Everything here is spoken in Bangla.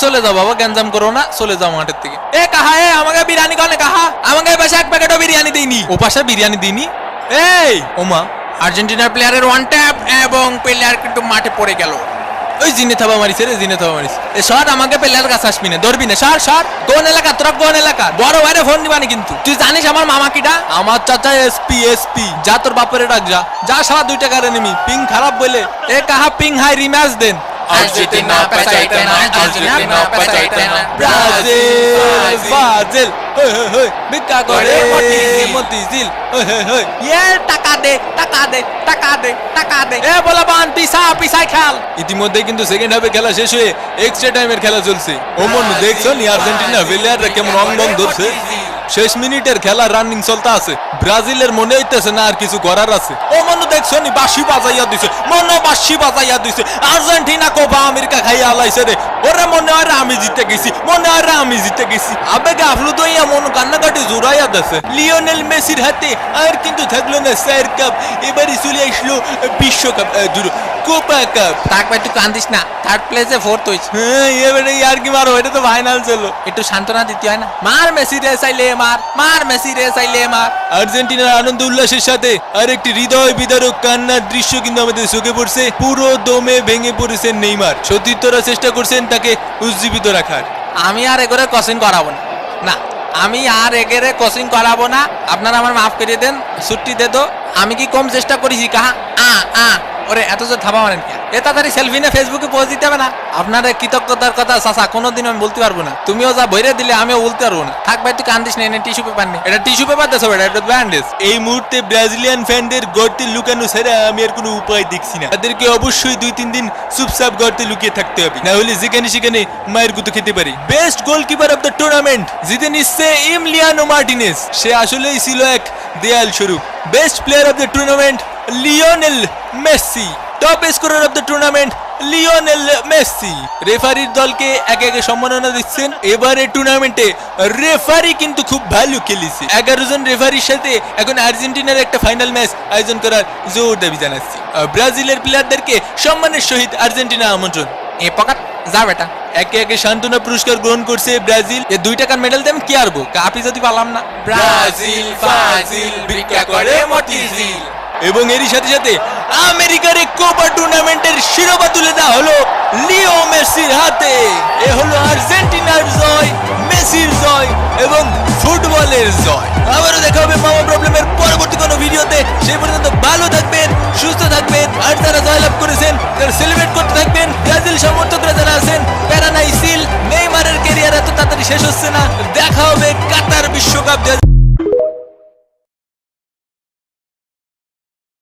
চলে যাও বাবা, গ্যাঞ্জাম করো না, চলে যাও মাঠের থেকে। এ কাহা, এ আমাকে বিরিয়ানি কনে কাহা, আমাকে এই পাশে এক প্যাকেটও বিরিয়ানি দিইনি। ও পাশে বিরিয়ানি দিইনি। এই ওমা, আর্জেন্টিনার প্লেয়ারের ওয়ান ট্যাপ এবং প্লেয়ার কিন্তু মাঠে পড়ে গেল। ওই জিনে থাবা মারিছে রে, জিনে থাবা মারিছে। এ সর, আমাকে প্লেয়ার কাছে আসবি না, ধরবি না, সর সর। কোন এলাকা তোরা, কোন এলাকা? বড় ভাইরে ফোন দিবানি কিন্তু। তুই জানিস আমার মামা কিটা? আমার চাচা এসপি, এসপি। যা তোর বাপের ডাক, যা যা, সারা 2 টাকার এনিমি। পিং খারাপ বলে এ কাহা পিং হাই রিম্যাচ দেন। Argentina, Argentina, Argentina, Argentina, Brazil, Brazil, ভিক্ষা করে মতিঝিল, টাকা দে, টাকা দে, টাকা দে, টাকা দে। এ বলা বান, পিছায় খেল। ইতিমধ্যে কিন্তু সেকেন্ড হাফে খেলা শেষ হয়ে এক্সট্রা টাইমের খেলা চলছে। ওমন দেখছো নি আর্জেন্টিনা প্লেয়াররা কেমন রং ধরছে। শেষ মিনিটের খেলা রানিং চলতে আছে। ব্রাজিলের মনে হইতেছে না আর কিছু করার আছে। ও মনে দেখছো নি বাঁশি বাজাইয়া দিছে, মনে বাঁশি বাজাইয়া দিছে। আর্জেন্টিনা কোপা আমেরিকা খাইয়া আলাইছে রে। ওরে মনে হয় আমি জিতে গেছি, মনে হয় আমি জিতে গেছি। আবেগে আফলুত হইয়া মন কান্নাকাটি জোরাইয়া দিছে। লিওনেল মেসির হাতে আর কিন্তু থাকলো না 4 কাপ, এবারই চলে আসলো বিশ্বকাপ, কোপা কাপ। তাক ভাই তুই কান্দিস না, থার্ড প্লেসে ফোর্থ হইছে। হ্যাঁ এবারে আর কি মারো, এটা তো ফাইনাল চলো, একটু সান্ত্বনা দিতে হয় না? মার মেসি রে চাইলে মার, মার মেসি রে চাইলে মার। আর্জেন্টিনার আনন্দ উল্লাসের সাথে আরেকটি হৃদয় বিদারক কান্নার দৃশ্য কিন্তু আমাদের চোখে পড়ছে। পুরো দমে ভেঙে পড়েছেন নেইমার। সতীর্থরা চেষ্টা করছেন তাকে উজ্জীবিত রাখার। আমি আর এগরে কোচিং করাবো না, না আমি আর এগেরে কোচিং করাবো না। আপনারা আমার মাফ করে দেন, ছুটি দে দো। আমি কি কম চেষ্টা করেছি কাহা? ওরে এত যে থাবা মারেন, এ তাড়াতাড়ি সেলফি নিয়ে ফেসবুকে পোস্ট দিতে হবে না? আপনার কৃতজ্ঞতার কথা চাচা কোনোদিন আমি বলতে পারবো না। তুমিও যা বইরে দিলে আমিও বলতে পারবো না। থাক ভাই তুই কান্দিস না, এনে টিস্যু পেপার নেই। এটা টিস্যু পেপার দেছো, এটা ব্যান্ডেজ। এই মুহূর্তে ব্রাজিলিয়ান ফ্যানদের গর্তে লুকানো ছাড়া আমি আর কোনো উপায় দেখছি না। তাদেরকে অবশ্যই 2-3 দিন চুপচাপ গর্তে লুকিয়ে থাকতে হবে, না হলে যেখানে সেখানে মায়ের গুতো খেতে পারি। Best goalkeeper of the tournament জিতে নিচ্ছে এমিলিয়ানো মার্টিনেজ। সে আসলেই ছিল এক দেয়াল স্বরূপ। Best player of the tournament Lionel Messi. Top scorer of the tournament Lionel Messi. রেফারির দলকে একে একে সম্মাননা দিচ্ছেন। এবারে টুর্নামেন্টে রেফারি কিন্তু খুব ভালো খেলেছে। 11 জন রেফারির সাথে এখন আর্জেন্টিনার একটা ফাইনাল ম্যাচ আয়োজন করার জোর দাবি জানাচ্ছি। ব্রাজিলের প্লেয়ারদেরকে সম্মানের সহিত আর্জেন্টিনা আমন্ত্রণ। এ পকাত যা বেটা। একে একে সান্ত্বনা পুরস্কার গ্রহণ করছে ব্রাজিল। এ 2 টাকার মেডেল দেন কি আরবো, কাপি যদি পালাম না। Brazil, Brazil, ভিক্ষা করে মতিঝিল। এবং এরই সাথে সাথে আমেরিকার কোপা টুর্নামেন্টের শিরোপা তুলে দেওয়া হলো লিও মেসির হাতে। এ হলো আর্জেন্টিনার জয়, মেসির জয় এবং ফুটবলের জয়। আবারও দেখা হবে মামা প্রবলেমের পরবর্তী কোনো ভিডিওতে। সেই পর্যন্ত ভালো থাকবেন, সুস্থ থাকবেন, আর যারা জয়লাভ করেছেন তারা সেলিব্রেট করতে থাকবেন। ব্রাজিল সমর্থকরা যারা আছেন প্যারানাইসিল, নেইমারের ক্যারিয়ার এত তাড়াতাড়ি শেষ হচ্ছে না। দেখা হবে কাতার